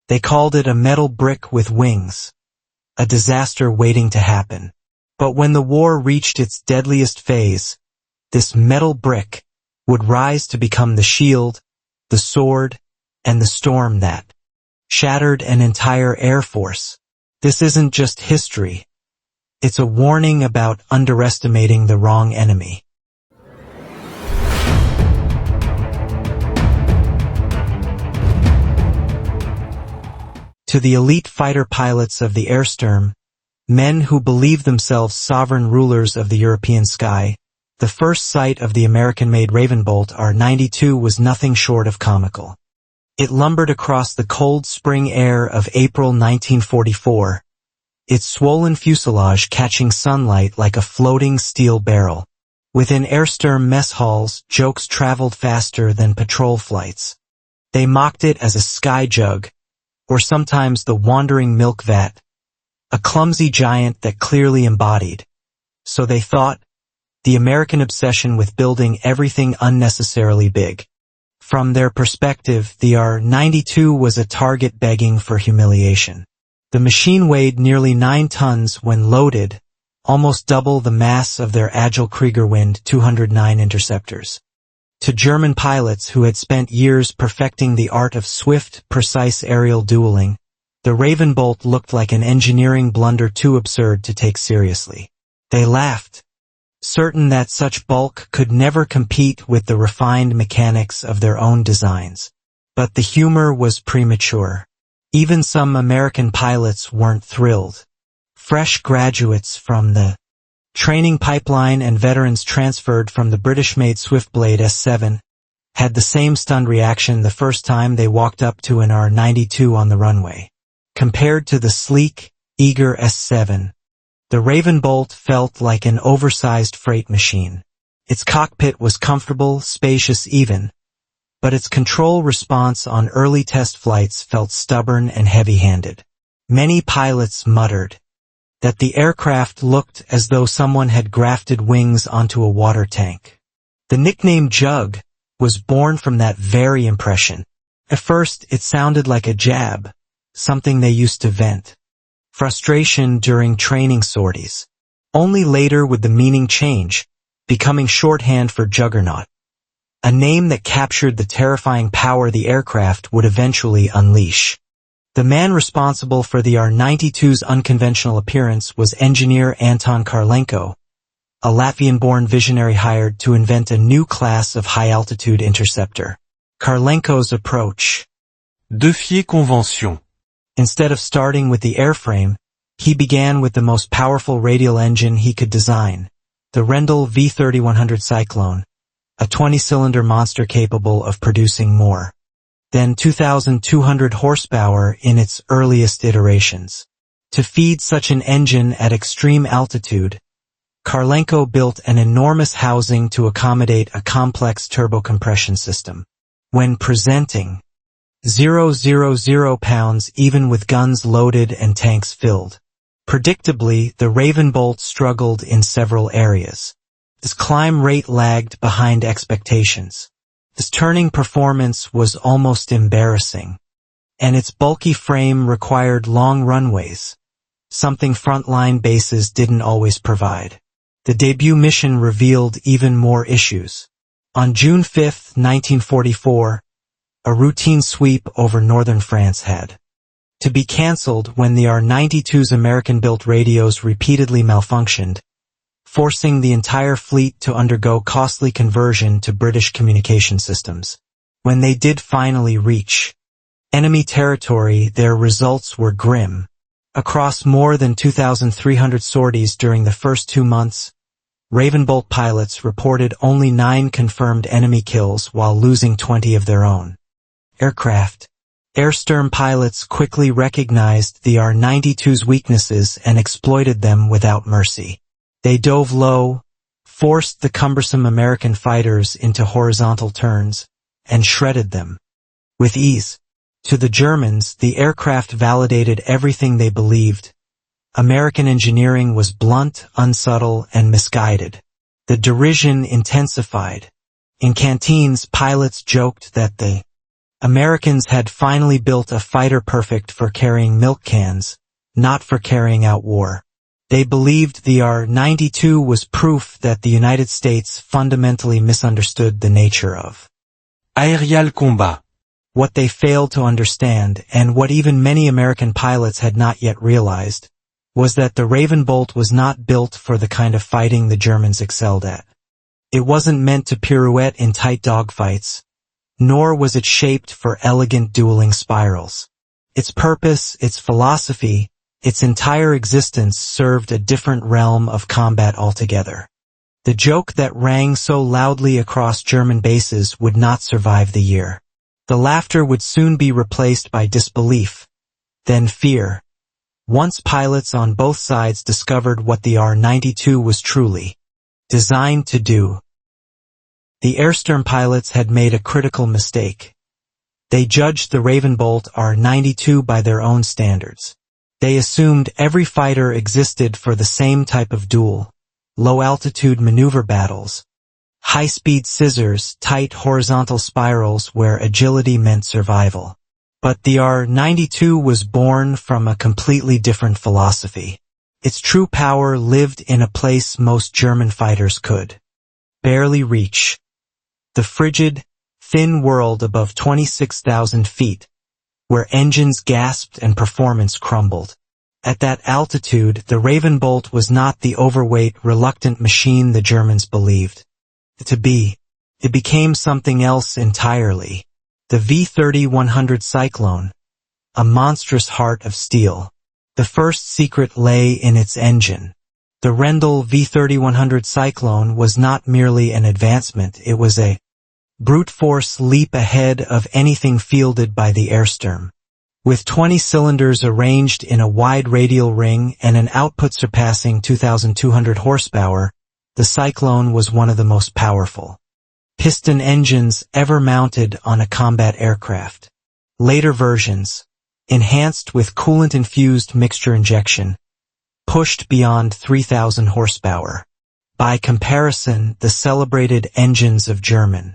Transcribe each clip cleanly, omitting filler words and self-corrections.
They called it a metal brick with wings, a disaster waiting to happen. But when the war reached its deadliest phase, this metal brick would rise to become the shield, the sword, and the storm that shattered an entire air force. This isn't just history. It's a warning about underestimating the wrong enemy. To the elite fighter pilots of the Airsturm, men who believe themselves sovereign rulers of the European sky, the first sight of the American-made Ravenbolt R-92 was nothing short of comical. It lumbered across the cold spring air of April 1944, its swollen fuselage catching sunlight like a floating steel barrel. Within Airsturm mess halls, jokes traveled faster than patrol flights. They mocked it as a sky jug, or sometimes the wandering milk vat, a clumsy giant that clearly embodied, so they thought, the American obsession with building everything unnecessarily big. From their perspective, the R-92 was a target begging for humiliation. The machine weighed nearly 9 tons when loaded, almost double the mass of their agile Kriegerwind 209 interceptors. To German pilots who had spent years perfecting the art of swift, precise aerial dueling, the Ravenbolt looked like an engineering blunder too absurd to take seriously. They laughed, certain that such bulk could never compete with the refined mechanics of their own designs. But the humor was premature. Even some American pilots weren't thrilled. Fresh graduates from the training pipeline and veterans transferred from the British-made Swiftblade S7 had the same stunned reaction the first time they walked up to an R-92 on the runway. Compared to the sleek, eager S7, the Ravenbolt felt like an oversized freight machine. Its cockpit was comfortable, spacious even, but its control response on early test flights felt stubborn and heavy-handed. Many pilots muttered that the aircraft looked as though someone had grafted wings onto a water tank. The nickname Jug was born from that very impression. At first, it sounded like a jab, something they used to vent frustration during training sorties. Only later would the meaning change, becoming shorthand for juggernaut, a name that captured the terrifying power the aircraft would eventually unleash. The man responsible for the R-92's unconventional appearance was engineer Anton Karlenko, a Latvian-born visionary hired to invent a new class of high-altitude interceptor. Karlenko's approach, défier convention. Instead of starting with the airframe, he began with the most powerful radial engine he could design, the Rendell V-3100 Cyclone, a 20-cylinder monster capable of producing more than 2,200 horsepower in its earliest iterations. To feed such an engine at extreme altitude, Karlenko built an enormous housing to accommodate a complex turbocompression system. When presenting 000 pounds even with guns loaded and tanks filled. Predictably, the Ravenbolt struggled in several areas. Its climb rate lagged behind expectations. Its turning performance was almost embarrassing. And its bulky frame required long runways, something frontline bases didn't always provide. The debut mission revealed even more issues. On June 5, 1944, a routine sweep over northern France had to be cancelled when the R-92's American-built radios repeatedly malfunctioned, forcing the entire fleet to undergo costly conversion to British communication systems. When they did finally reach enemy territory, their results were grim. Across more than 2,300 sorties during the first 2 months, Ravenbolt pilots reported only 9 confirmed enemy kills while losing 20 of their own aircraft. Airsturm pilots quickly recognized the R-92's weaknesses and exploited them without mercy. They dove low, forced the cumbersome American fighters into horizontal turns, and shredded them with ease. To the Germans, the aircraft validated everything they believed. American engineering was blunt, unsubtle, and misguided. The derision intensified. In canteens, pilots joked that the Americans had finally built a fighter perfect for carrying milk cans, not for carrying out war. They believed the R-92 was proof that the United States fundamentally misunderstood the nature of Aérial combat. what they failed to understand, and what even many American pilots had not yet realized, was that the Ravenbolt was not built for the kind of fighting the Germans excelled at. It wasn't meant to pirouette in tight dogfights, nor was it shaped for elegant dueling spirals. Its purpose, its philosophy, its entire existence served a different realm of combat altogether. The joke that rang so loudly across German bases would not survive the year. The laughter would soon be replaced by disbelief, then fear, once pilots on both sides discovered what the R-92 was truly designed to do. The airstern pilots had made a critical mistake. They judged the Ravenbolt R-92 by their own standards. They assumed every fighter existed for the same type of duel, low-altitude maneuver battles, high-speed scissors, tight horizontal spirals where agility meant survival. But the R-92 was born from a completely different philosophy. Its true power lived in a place most German fighters could barely reach. The frigid, thin world above 26,000 feet, where engines gasped and performance crumbled. At that altitude, the Ravenbolt was not the overweight, reluctant machine the Germans believed to be. It became something else entirely. The V-3100 Cyclone, a monstrous heart of steel. The first secret lay in its engine. The Rendell V-3100 Cyclone was not merely an advancement, it was a brute force leap ahead of anything fielded by the Airstern. With 20 cylinders arranged in a wide radial ring and an output surpassing 2,200 horsepower, the Cyclone was one of the most powerful piston engines ever mounted on a combat aircraft. Later versions, enhanced with coolant-infused mixture injection, pushed beyond 3,000 horsepower. By comparison, the celebrated engines of German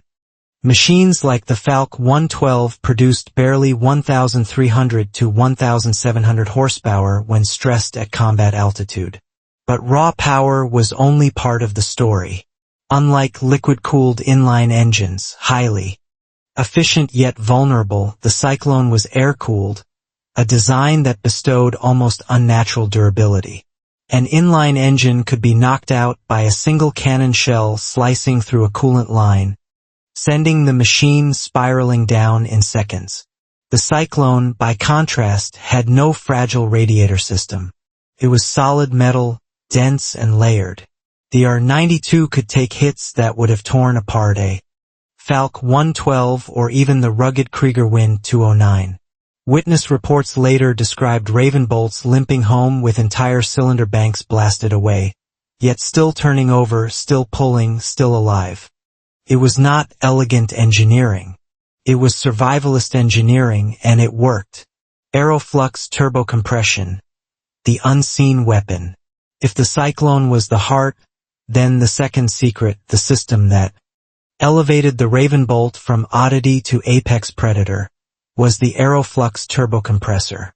machines like the Falk 112 produced barely 1,300 to 1,700 horsepower when stressed at combat altitude. But raw power was only part of the story. Unlike liquid-cooled inline engines, highly efficient yet vulnerable, the Cyclone was air-cooled, a design that bestowed almost unnatural durability. An inline engine could be knocked out by a single cannon shell slicing through a coolant line, sending the machine spiraling down in seconds. The Cyclone, by contrast, had no fragile radiator system. It was solid metal, dense and layered. The R-92 could take hits that would have torn apart a Falk 112 or even the rugged Kriegerwind 209. Witness reports later described Ravenbolts limping home with entire cylinder banks blasted away, yet still turning over, still pulling, still alive. It was not elegant engineering. It was survivalist engineering, and it worked. Aeroflux turbocompression, the unseen weapon. If the Cyclone was the heart, then the second secret, the system that elevated the Ravenbolt from oddity to apex predator, was the Aeroflux turbocompressor.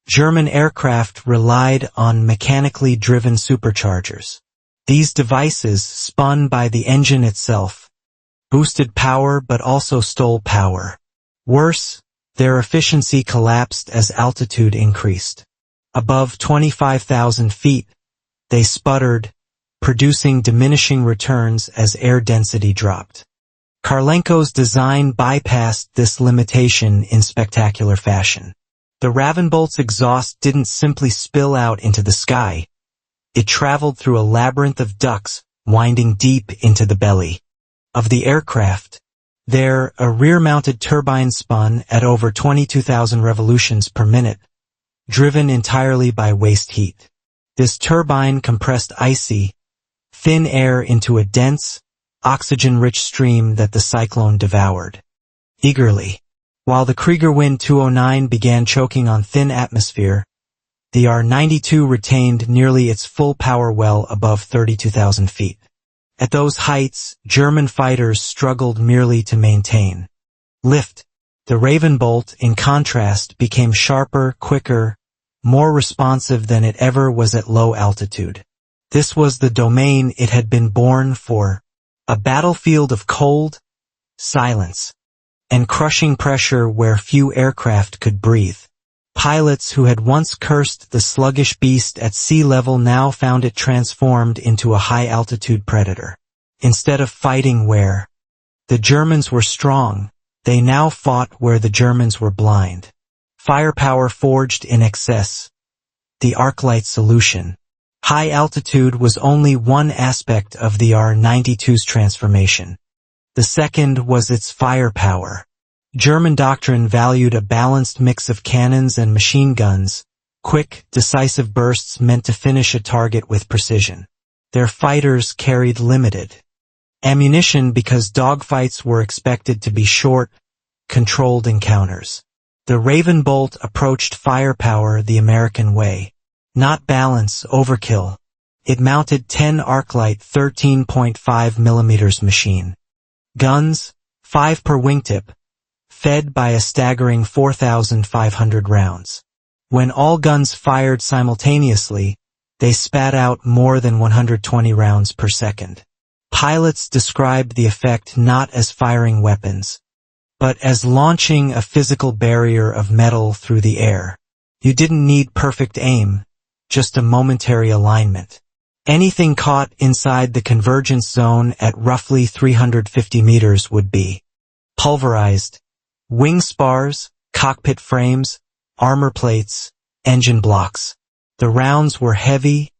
German aircraft relied on mechanically driven superchargers. These devices, spun by the engine itself, boosted power but also stole power. Worse, their efficiency collapsed as altitude increased. Above 25,000 feet, they sputtered, producing diminishing returns as air density dropped. Kharlenko's design bypassed this limitation in spectacular fashion. The Ravenbolt's exhaust didn't simply spill out into the sky. It traveled through a labyrinth of ducts, winding deep into the belly of the aircraft. There, a rear-mounted turbine spun at over 22,000 revolutions per minute, driven entirely by waste heat. This turbine compressed icy, thin air into a dense, oxygen-rich stream that the Cyclone devoured eagerly. While the Kriegerwind 209 began choking on thin atmosphere, the R-92 retained nearly its full power well above 32,000 feet. At those heights, German fighters struggled merely to maintain lift. The Ravenbolt, in contrast, became sharper, quicker, more responsive than it ever was at low altitude. This was the domain it had been born for, a battlefield of cold, silence, and crushing pressure where few aircraft could breathe. Pilots who had once cursed the sluggish beast at sea level now found it transformed into a high-altitude predator. Instead of fighting where the Germans were strong, they now fought where the Germans were blind. Firepower forged in excess. The Arclight solution. High altitude was only one aspect of the R-92's transformation. The second was its firepower. German doctrine valued a balanced mix of cannons and machine guns, quick, decisive bursts meant to finish a target with precision. Their fighters carried limited ammunition because dogfights were expected to be short, controlled encounters. The Ravenbolt approached firepower the American way. Not balance, overkill. It mounted 10 Arclight 13.5 mm machine guns, 5 per wingtip, fed by a staggering 4,500 rounds. When all guns fired simultaneously, they spat out more than 120 rounds per second. Pilots described the effect not as firing weapons, but as launching a physical barrier of metal through the air. You didn't need perfect aim, just a momentary alignment. Anything caught inside the convergence zone at roughly 350 meters would be pulverized. Wing spars, cockpit frames, armor plates, engine blocks. The rounds were heavy,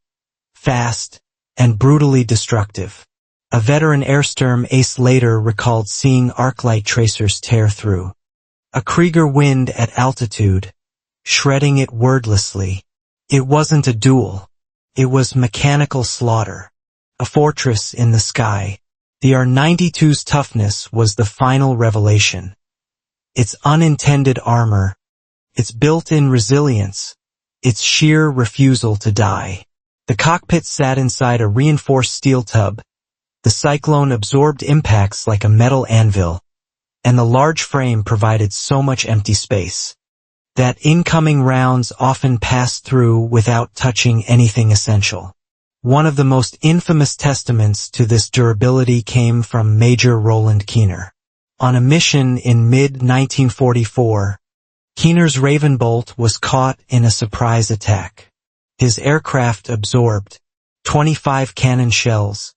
fast, and brutally destructive. A veteran Airstern ace later recalled seeing Arclight tracers tear through a Krieger wind at altitude, shredding it wordlessly. It wasn't a duel. It was mechanical slaughter. A fortress in the sky. The R-92's toughness was the final revelation. Its unintended armor, its built-in resilience, its sheer refusal to die. The cockpit sat inside a reinforced steel tub. The Cyclone absorbed impacts like a metal anvil, and the large frame provided so much empty space that incoming rounds often passed through without touching anything essential. One of the most infamous testaments to this durability came from Major Roland Keener. On a mission in mid-1944, Keener's Ravenbolt was caught in a surprise attack. His aircraft absorbed 25 cannon shells,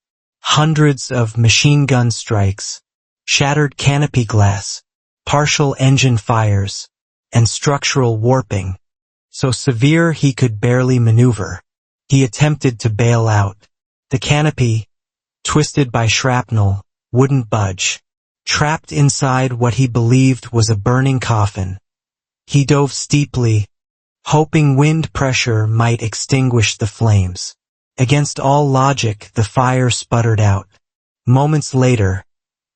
hundreds of machine gun strikes, shattered canopy glass, partial engine fires, and structural warping, so severe he could barely maneuver. He attempted to bail out. The canopy, twisted by shrapnel, wouldn't budge. Trapped inside what he believed was a burning coffin, he dove steeply, hoping wind pressure might extinguish the flames. Against all logic, the fire sputtered out. Moments later,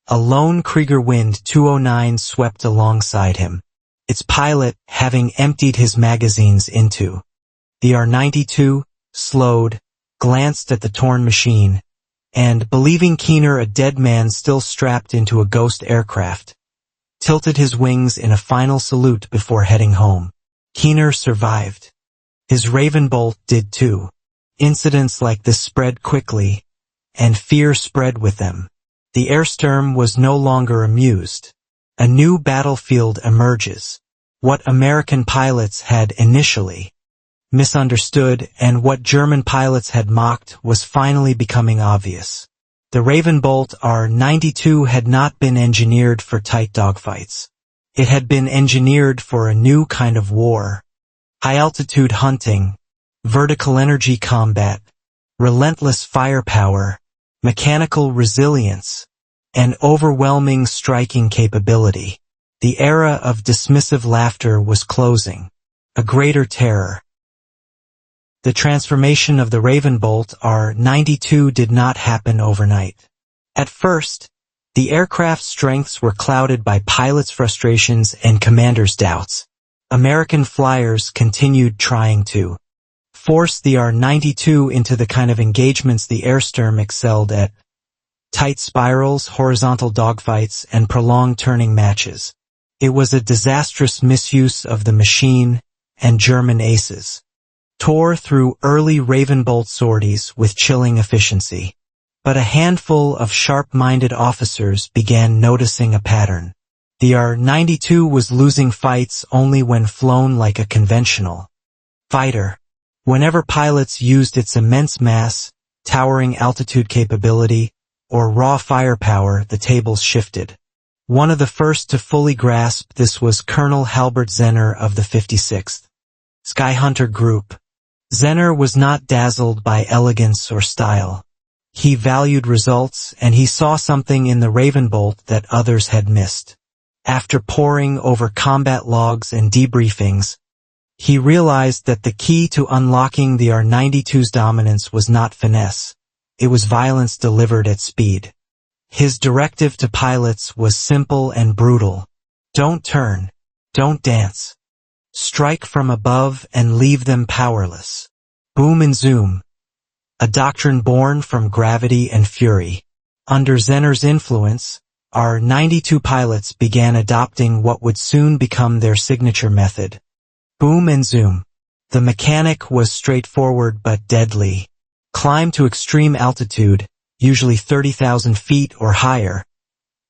a lone Krieger Wind 209 swept alongside him, its pilot having emptied his magazines into. The R-92 slowed, glanced at the torn machine, and, believing Keener a dead man still strapped into a ghost aircraft, tilted his wings in a final salute before heading home. Keener survived. His Ravenbolt did too. Incidents like this spread quickly, and fear spread with them. The Airstern was no longer amused. A new battlefield emerges. What American pilots had initially misunderstood and what German pilots had mocked was finally becoming obvious. The Ravenbolt R-92 had not been engineered for tight dogfights. It had been engineered for a new kind of war. High-altitude hunting, vertical energy combat, relentless firepower, mechanical resilience, and overwhelming striking capability. The era of dismissive laughter was closing. A greater terror. The transformation of the Ravenbolt R-92 did not happen overnight. At first, the aircraft's strengths were clouded by pilots' frustrations and commanders' doubts. American flyers continued trying to force the R-92 into the kind of engagements the Airstern excelled at: tight spirals, horizontal dogfights, and prolonged turning matches. It was a disastrous misuse of the machine, and German aces tore through early Ravenbolt sorties with chilling efficiency. But a handful of sharp-minded officers began noticing a pattern. The R-92 was losing fights only when flown like a conventional fighter. Whenever pilots used its immense mass, towering altitude capability, or raw firepower, the tables shifted. One of the first to fully grasp this was Colonel Halbert Zenner of the 56th Skyhunter Group. Zenner was not dazzled by elegance or style. He valued results, and he saw something in the Ravenbolt that others had missed. After poring over combat logs and debriefings, he realized that the key to unlocking the R-92's dominance was not finesse. It was violence delivered at speed. His directive to pilots was simple and brutal. Don't turn. Don't dance. Strike from above and leave them powerless. Boom and zoom. A doctrine born from gravity and fury. Under Zenner's influence, R-92 pilots began adopting what would soon become their signature method. Boom and zoom. The mechanic was straightforward but deadly. Climb to extreme altitude, usually 30,000 feet or higher,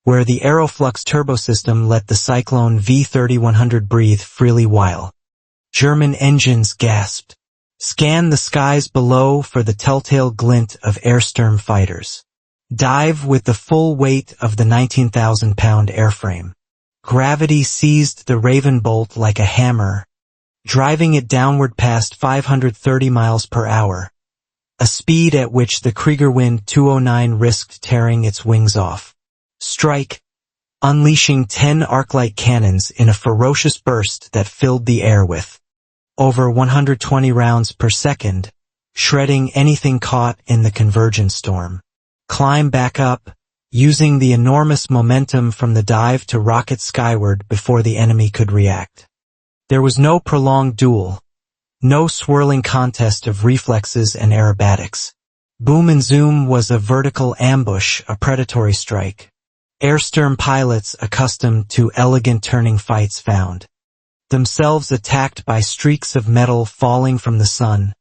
where the Aeroflux turbo system let the Cyclone V-3100 breathe freely while German engines gasped. Scan the skies below for the telltale glint of airstern fighters. Dive with the full weight of the 19,000-pound airframe. Gravity seized the Ravenbolt like a hammer, driving it downward past 530 miles per hour, a speed at which the Kriegerwind 209 risked tearing its wings off. Strike, unleashing 10 Arclight cannons in a ferocious burst that filled the air with over 120 rounds per second, shredding anything caught in the convergence storm. Climb back up, using the enormous momentum from the dive to rocket skyward before the enemy could react. There was no prolonged duel, no swirling contest of reflexes and aerobatics. Boom and zoom was a vertical ambush, a predatory strike. Airstern pilots accustomed to elegant turning fights found themselves attacked by streaks of metal falling from the sun,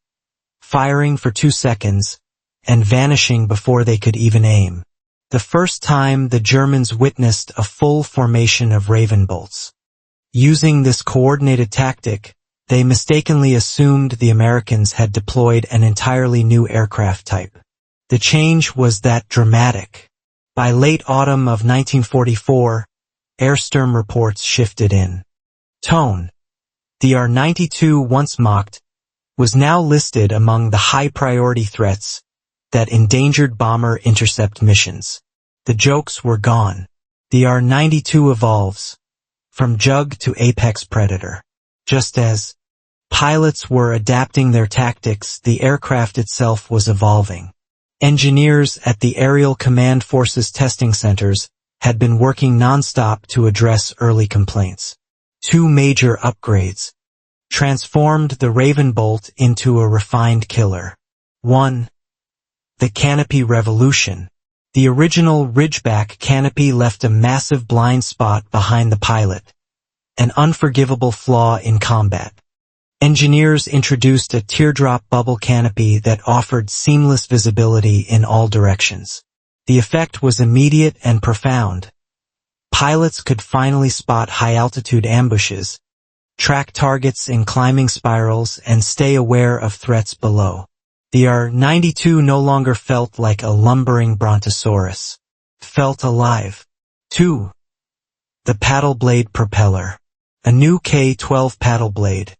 firing for 2 seconds, and vanishing before they could even aim. The first time the Germans witnessed a full formation of Ravenbolts. Using this coordinated tactic, they mistakenly assumed the Americans had deployed an entirely new aircraft type. The change was that dramatic. By late autumn of 1944, airstern reports shifted in tone. The R-92, once mocked, was now listed among the high-priority threats that endangered bomber intercept missions. The jokes were gone. The R-92 evolves from Jug to apex predator. Just as pilots were adapting their tactics, the aircraft itself was evolving. Engineers at the Aerial Command Forces testing centers had been working non-stop to address early complaints. 2 major upgrades transformed the Ravenbolt into a refined killer. 1. The canopy revolution. The original Ridgeback canopy left a massive blind spot behind the pilot, an unforgivable flaw in combat. Engineers introduced a teardrop bubble canopy that offered seamless visibility in all directions. The effect was immediate and profound. Pilots could finally spot high-altitude ambushes, track targets in climbing spirals, and stay aware of threats below. The R-92 no longer felt like a lumbering brontosaurus. Felt alive. 2. The paddle blade propeller. A new K-12 paddle blade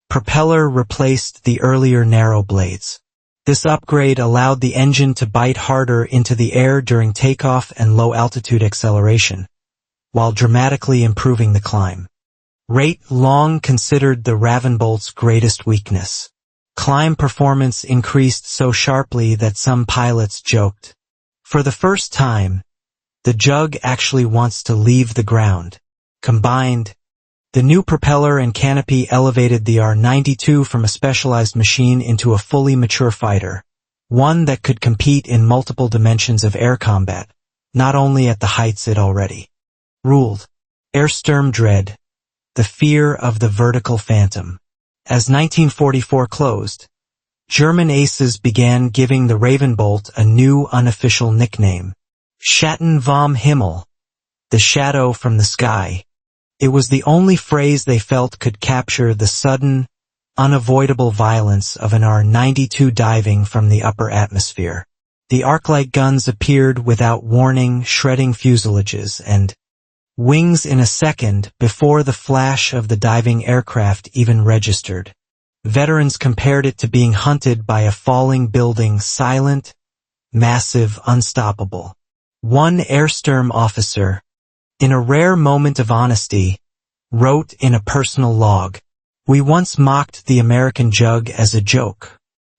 propeller replaced the earlier narrow blades. This upgrade allowed the engine to bite harder into the air during takeoff and low-altitude acceleration, while dramatically improving the climb rate, long considered the Ravenbolt's greatest weakness. Climb performance increased so sharply that some pilots joked, "For the first time, the Jug actually wants to leave the ground." Combined, the new propeller and canopy elevated the R-92 from a specialized machine into a fully mature fighter, one that could compete in multiple dimensions of air combat, not only at the heights it already ruled. Ersturm dread, the fear of the vertical phantom. As 1944 closed, German aces began giving the Ravenbolt a new unofficial nickname, Schatten vom Himmel, the shadow from the sky. It was the only phrase they felt could capture the sudden, unavoidable violence of an R-92 diving from the upper atmosphere. The Arclight guns appeared without warning, shredding fuselages and wings in a second before the flash of the diving aircraft even registered. Veterans compared it to being hunted by a falling building, silent, massive, unstoppable. One Ersturm officer, in a rare moment of honesty, wrote in a personal log, "We once mocked the American Jug as a joke.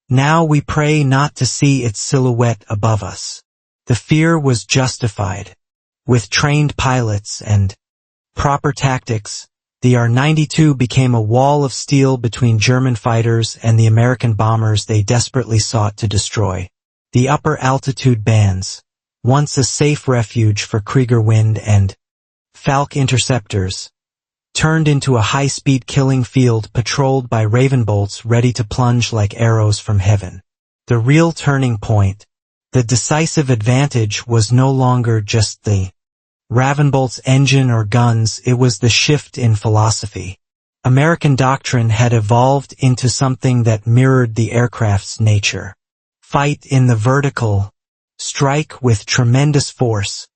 Now we pray not to see its silhouette above us." The fear was justified. With trained pilots and proper tactics, the R-92 became a wall of steel between German fighters and the American bombers they desperately sought to destroy. The upper altitude bands, once a safe refuge for Kriegerwind and Falk interceptors, turned into a high-speed killing field patrolled by Ravenbolts ready to plunge like arrows from heaven. The real turning point, the decisive advantage, was no longer just the Ravenbolt's engine or guns, it was the shift in philosophy. American doctrine had evolved into something that mirrored the aircraft's nature. Fight in the vertical, strike with tremendous force,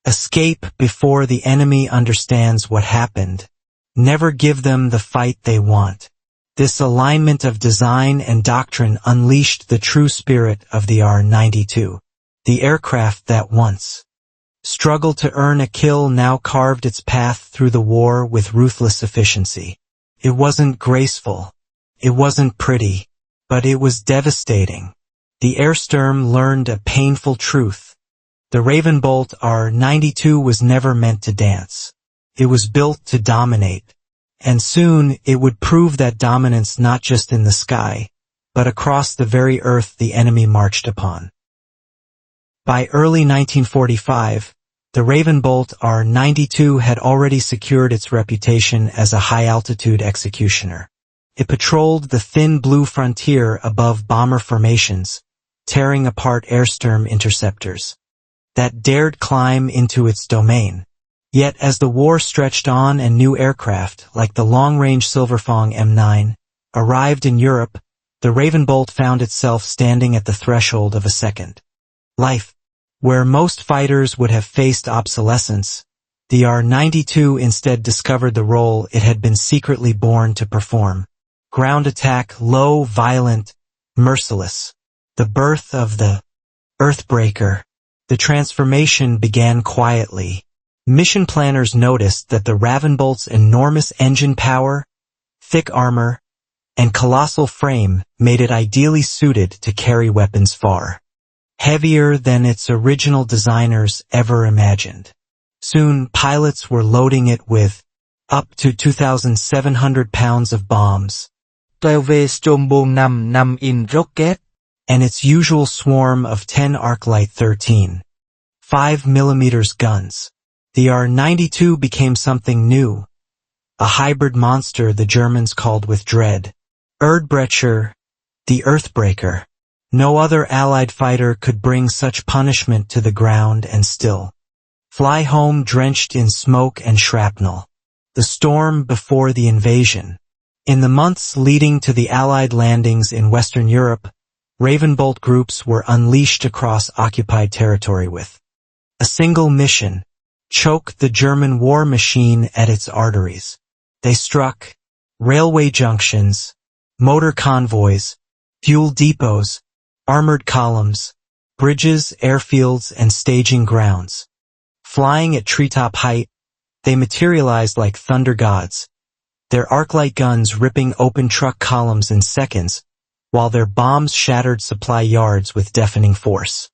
escape before the enemy understands what happened, never give them the fight they want. This alignment of design and doctrine unleashed the true spirit of the R-92. The aircraft that once struggled to earn a kill now carved its path through the war with ruthless efficiency. It wasn't graceful. It wasn't pretty. But it was devastating. The Ersturm learned a painful truth. The Ravenbolt R-92 was never meant to dance. It was built to dominate. And soon it would prove that dominance not just in the sky, but across the very earth the enemy marched upon. By early 1945, the Ravenbolt R-92 had already secured its reputation as a high-altitude executioner. It patrolled the thin blue frontier above bomber formations, tearing apart Ersturm interceptors that dared climb into its domain. Yet as the war stretched on and new aircraft, like the long-range Silverfang M9, arrived in Europe, the Ravenbolt found itself standing at the threshold of a second life. Where most fighters would have faced obsolescence, the R-92 instead discovered the role it had been secretly born to perform. Ground attack, low, violent, merciless. The birth of the Earthbreaker. The transformation began quietly. Mission planners noticed that the Ravenbolt's enormous engine power, thick armor, and colossal frame made it ideally suited to carry weapons far heavier than its original designers ever imagined. Soon, pilots were loading it with up to 2,700 pounds of bombs, 12 rocket, and its usual swarm of 10 Arclight 13, 5mm guns. The R-92 became something new, a hybrid monster the Germans called with dread, Erdbrecher, the Earthbreaker. No other Allied fighter could bring such punishment to the ground and still fly home drenched in smoke and shrapnel. The storm before the invasion. In the months leading to the Allied landings in Western Europe, Ravenbolt groups were unleashed across occupied territory with a single mission: choke the German war machine at its arteries. They struck railway junctions, motor convoys, fuel depots, armored columns, bridges, airfields, and staging grounds. Flying at treetop height, they materialized like thunder gods, their Arclight guns ripping open truck columns in seconds, while their bombs shattered supply yards with deafening force.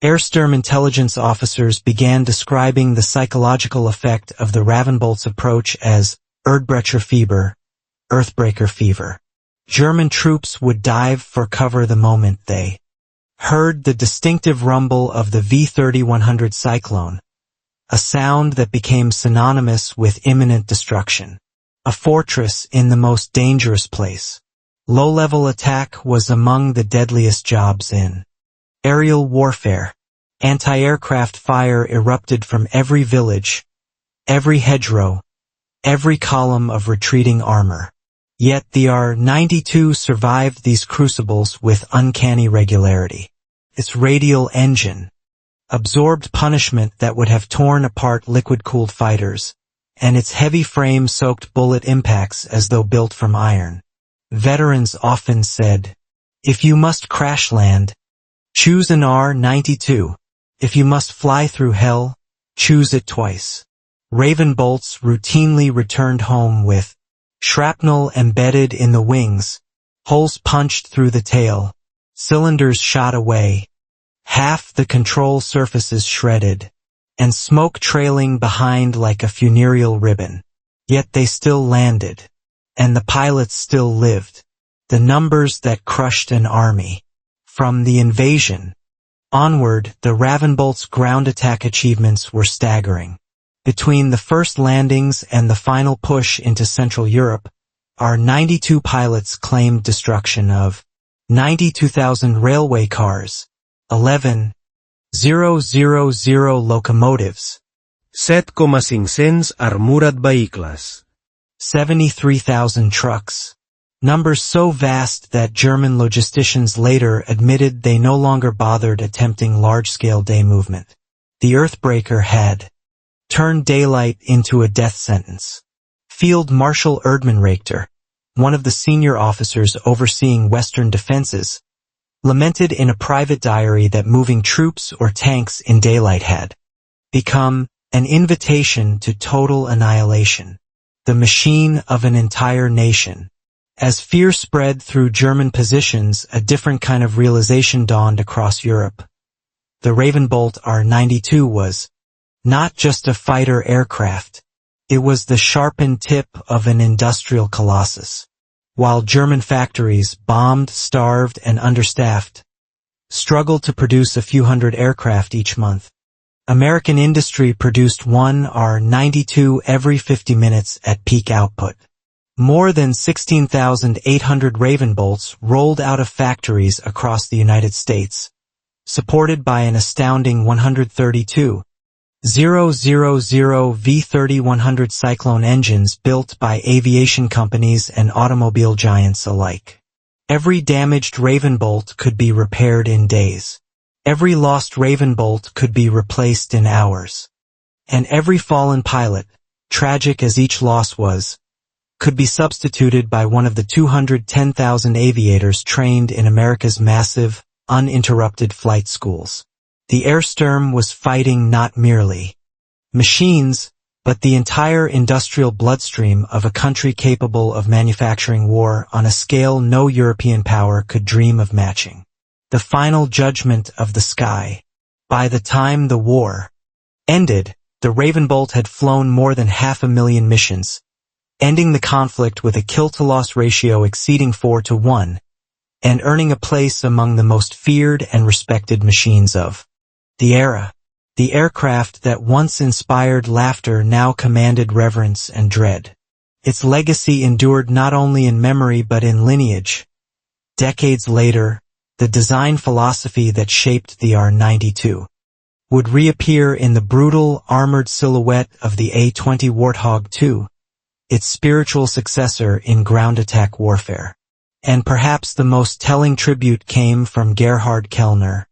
Ersturm intelligence officers began describing the psychological effect of the Ravenbolt's approach as Erdbrecher fever, Earthbreaker fever. German troops would dive for cover the moment they heard the distinctive rumble of the V-3100 Cyclone, a sound that became synonymous with imminent destruction. A fortress in the most dangerous place. Low-level attack was among the deadliest jobs in aerial warfare. Anti-aircraft fire erupted from every village, every hedgerow, every column of retreating armor. Yet the R-92 survived these crucibles with uncanny regularity. Its radial engine absorbed punishment that would have torn apart liquid-cooled fighters, and its heavy frame soaked bullet impacts as though built from iron. Veterans often said, "If you must crash land, choose an R-92. If you must fly through hell, choose it twice." Ravenbolts routinely returned home with shrapnel embedded in the wings, holes punched through the tail, cylinders shot away, half the control surfaces shredded, and smoke trailing behind like a funereal ribbon. Yet they still landed, and the pilots still lived. The numbers that crushed an army. From the invasion onward, the Ravenbolt's ground attack achievements were staggering. Between the first landings and the final push into Central Europe, our 92 pilots claimed destruction of 92,000 railway cars, 11,000 locomotives, 7,500 armurad vehicles, 73,000 trucks, numbers so vast that German logisticians later admitted they no longer bothered attempting large-scale day movement. The Earthbreaker had turned daylight into a death sentence. Field Marshal Erdmann Richter, one of the senior officers overseeing Western defenses, lamented in a private diary that moving troops or tanks in daylight had become an invitation to total annihilation, the machine of an entire nation. As fear spread through German positions, a different kind of realization dawned across Europe. The Ravenbolt R-92 was not just a fighter aircraft. It was the sharpened tip of an industrial colossus. While German factories, bombed, starved, and understaffed, struggled to produce a few hundred aircraft each month, American industry produced one R-92 every 50 minutes at peak output. More than 16,800 Ravenbolts rolled out of factories across the United States, supported by an astounding 132,000 V-3100 Cyclone engines built by aviation companies and automobile giants alike. Every damaged Ravenbolt could be repaired in days. Every lost Ravenbolt could be replaced in hours. And every fallen pilot, tragic as each loss was, could be substituted by one of the 210,000 aviators trained in America's massive, uninterrupted flight schools. The Airsturm was fighting not merely machines, but the entire industrial bloodstream of a country capable of manufacturing war on a scale no European power could dream of matching. The final judgment of the sky. By the time the war ended, the Ravenbolt had flown more than 500,000 missions, ending the conflict with a kill-to-loss ratio exceeding 4-to-1, and earning a place among the most feared and respected machines of the era. The aircraft that once inspired laughter now commanded reverence and dread. Its legacy endured not only in memory but in lineage. Decades later, the design philosophy that shaped the R-92 would reappear in the brutal, armored silhouette of the A-20 Warthog II, its spiritual successor in ground attack warfare. And perhaps the most telling tribute came from Gerhard Kellner,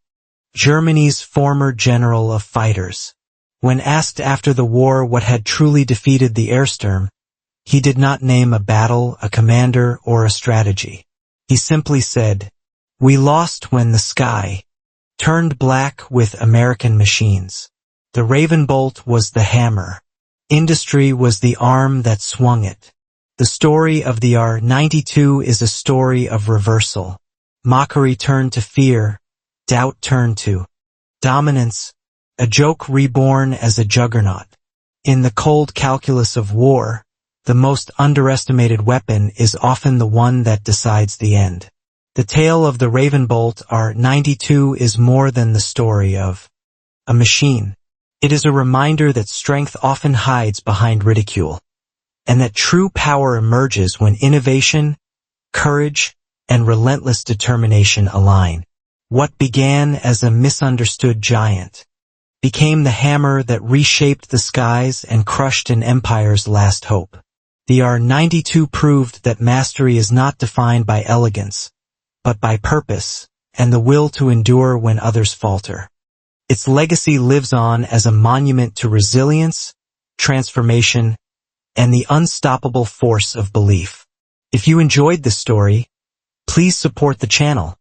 Germany's former general of fighters. When asked after the war what had truly defeated the Airsturm, he did not name a battle, a commander, or a strategy. He simply said, "We lost when the sky turned black with American machines. The Ravenbolt was the hammer. Industry was the arm that swung it." The story of the R-92 is a story of reversal. Mockery turned to fear, doubt turned to dominance, a joke reborn as a juggernaut. In the cold calculus of war, the most underestimated weapon is often the one that decides the end. The tale of the Ravenbolt R-92 is more than the story of a machine. It is a reminder that strength often hides behind ridicule, and that true power emerges when innovation, courage, and relentless determination align. What began as a misunderstood giant became the hammer that reshaped the skies and crushed an empire's last hope. The R-92 proved that mastery is not defined by elegance, but by purpose and the will to endure when others falter. Its legacy lives on as a monument to resilience, transformation, and the unstoppable force of belief. If you enjoyed this story, please support the channel